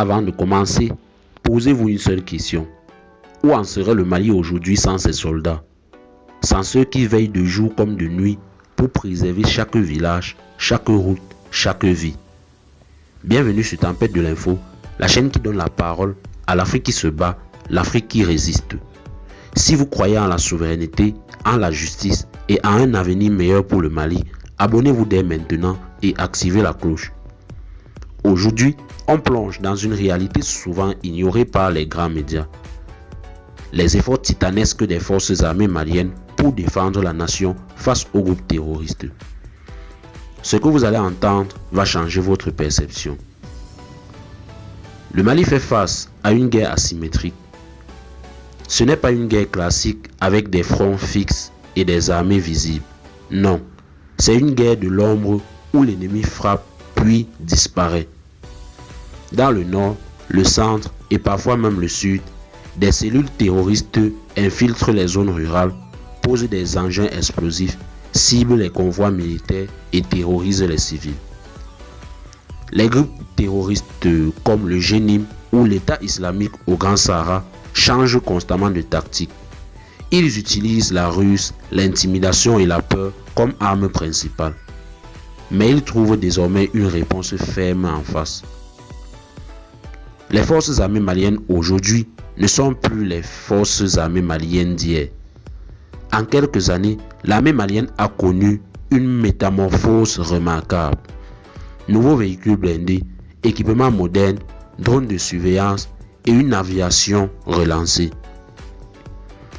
Avant de commencer, posez-vous une seule question. Où en serait le Mali aujourd'hui sans ses soldats? Sans ceux qui veillent de jour comme de nuit pour préserver chaque village, chaque route, chaque vie. Bienvenue sur Tempête de l'info, la chaîne qui donne la parole à l'Afrique qui se bat, l'Afrique qui résiste. Si vous croyez en la souveraineté, en la justice et en un avenir meilleur pour le Mali, abonnez-vous dès maintenant et activez la cloche. Aujourd'hui, on plonge dans une réalité souvent ignorée par les grands médias. Les efforts titanesques des forces armées maliennes pour défendre la nation face aux groupes terroristes. Ce que vous allez entendre va changer votre perception. Le Mali fait face à une guerre asymétrique. Ce n'est pas une guerre classique avec des fronts fixes et des armées visibles. Non, c'est une guerre de l'ombre où l'ennemi frappe puis disparaît. Dans le nord, le centre et parfois même le sud, des cellules terroristes infiltrent les zones rurales, posent des engins explosifs, ciblent les convois militaires et terrorisent les civils. Les groupes terroristes comme le Jenim ou l'État islamique au Grand Sahara changent constamment de tactique. Ils utilisent la ruse, l'intimidation et la peur comme armes principales. Mais ils trouvent désormais une réponse ferme en face. Les forces armées maliennes aujourd'hui ne sont plus les forces armées maliennes d'hier. En quelques années, l'armée malienne a connu une métamorphose remarquable. Nouveaux véhicules blindés, équipements modernes, drones de surveillance et une aviation relancée.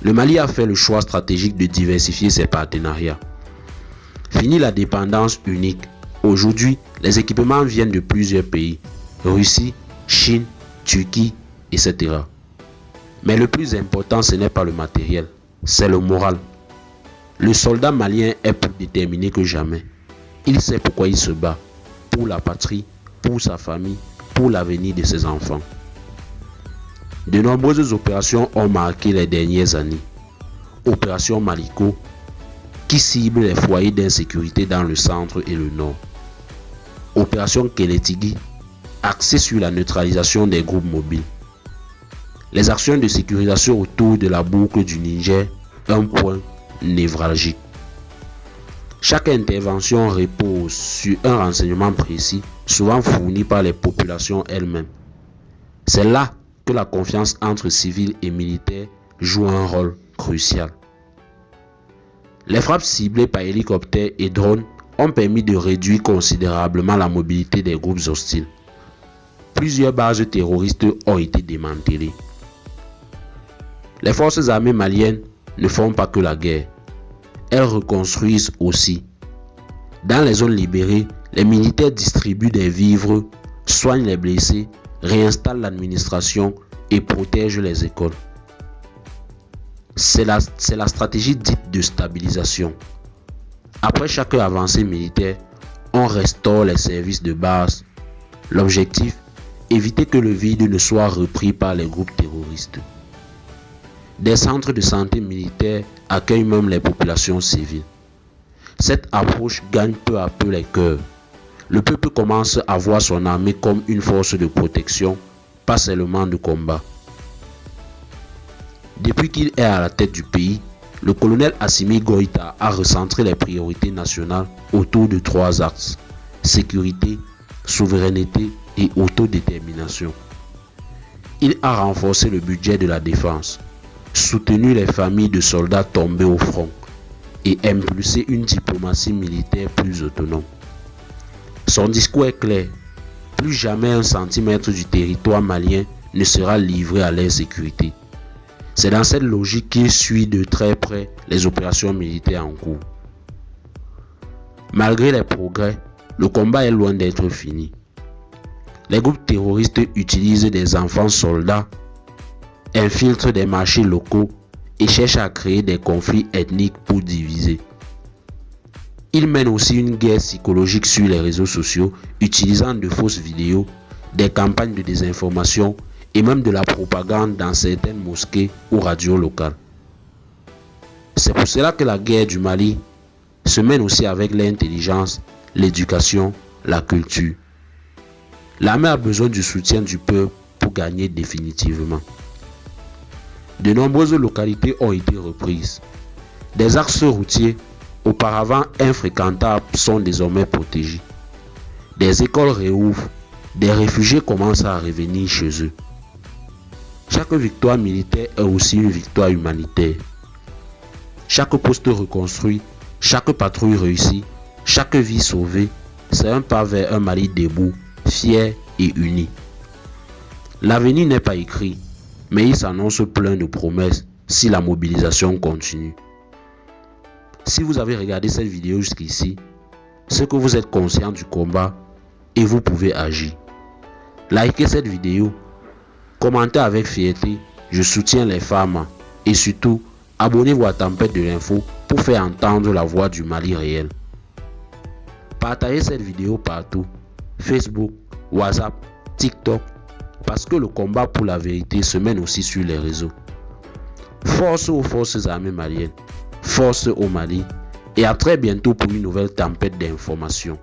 Le Mali a fait le choix stratégique de diversifier ses partenariats. Fini la dépendance unique. Aujourd'hui, les équipements viennent de plusieurs pays. Russie, Chine, Turquie, etc. Mais le plus important, ce n'est pas le matériel, c'est le moral. Le soldat malien est plus déterminé que jamais. Il sait pourquoi il se bat. Pour la patrie, pour sa famille, pour l'avenir de ses enfants. De nombreuses opérations ont marqué les dernières années. Opération Maliko, qui cible les foyers d'insécurité dans le centre et le nord. Opération Kélétigui, axée sur la neutralisation des groupes mobiles. Les actions de sécurisation autour de la boucle du Niger, un point névralgique. Chaque intervention repose sur un renseignement précis, souvent fourni par les populations elles-mêmes. C'est là que la confiance entre civils et militaires joue un rôle crucial. Les frappes ciblées par hélicoptères et drones ont permis de réduire considérablement la mobilité des groupes hostiles. Plusieurs bases terroristes ont été démantelées. Les forces armées maliennes ne font pas que la guerre. Elles reconstruisent aussi. Dans les zones libérées, les militaires distribuent des vivres, soignent les blessés, réinstallent l'administration et protègent les écoles. C'est la stratégie dite de stabilisation. Après chaque avancée militaire, on restaure les services de base. L'objectif, éviter que le vide ne soit repris par les groupes terroristes. Des centres de santé militaires accueillent même les populations civiles. Cette approche gagne peu à peu les cœurs. Le peuple commence à voir son armée comme une force de protection, pas seulement de combat. Depuis qu'il est à la tête du pays, le colonel Assimi Goïta a recentré les priorités nationales autour de 3 axes: sécurité, souveraineté et autodétermination. Il a renforcé le budget de la défense, soutenu les familles de soldats tombés au front et impulsé une diplomatie militaire plus autonome. Son discours est clair: plus jamais un centimètre du territoire malien ne sera livré à l'insécurité. C'est dans cette logique qu'il suit de très près les opérations militaires en cours. Malgré les progrès, le combat est loin d'être fini. Les groupes terroristes utilisent des enfants soldats, infiltrent des marchés locaux et cherchent à créer des conflits ethniques pour diviser. Ils mènent aussi une guerre psychologique sur les réseaux sociaux, utilisant de fausses vidéos, des campagnes de désinformation et même de la propagande dans certaines mosquées ou radios locales. C'est pour cela que la guerre du Mali se mène aussi avec l'intelligence, l'éducation, la culture. L'armée a besoin du soutien du peuple pour gagner définitivement. De nombreuses localités ont été reprises. Des axes routiers auparavant infréquentables sont désormais protégés. Des écoles réouvrent, des réfugiés commencent à revenir chez eux. Chaque victoire militaire est aussi une victoire humanitaire. Chaque poste reconstruit, chaque patrouille réussie, chaque vie sauvée, c'est un pas vers un Mali debout, fier et uni. L'avenir n'est pas écrit, mais il s'annonce plein de promesses si la mobilisation continue. Si vous avez regardé cette vidéo jusqu'ici, c'est que vous êtes conscient du combat et vous pouvez agir. Likez cette vidéo, commentez avec fierté, je soutiens les femmes et surtout, abonnez-vous à Tempête de l'info pour faire entendre la voix du Mali réel. Partagez cette vidéo partout, Facebook, WhatsApp, TikTok, parce que le combat pour la vérité se mène aussi sur les réseaux. Force aux forces armées maliennes, force au Mali et à très bientôt pour une nouvelle tempête d'informations.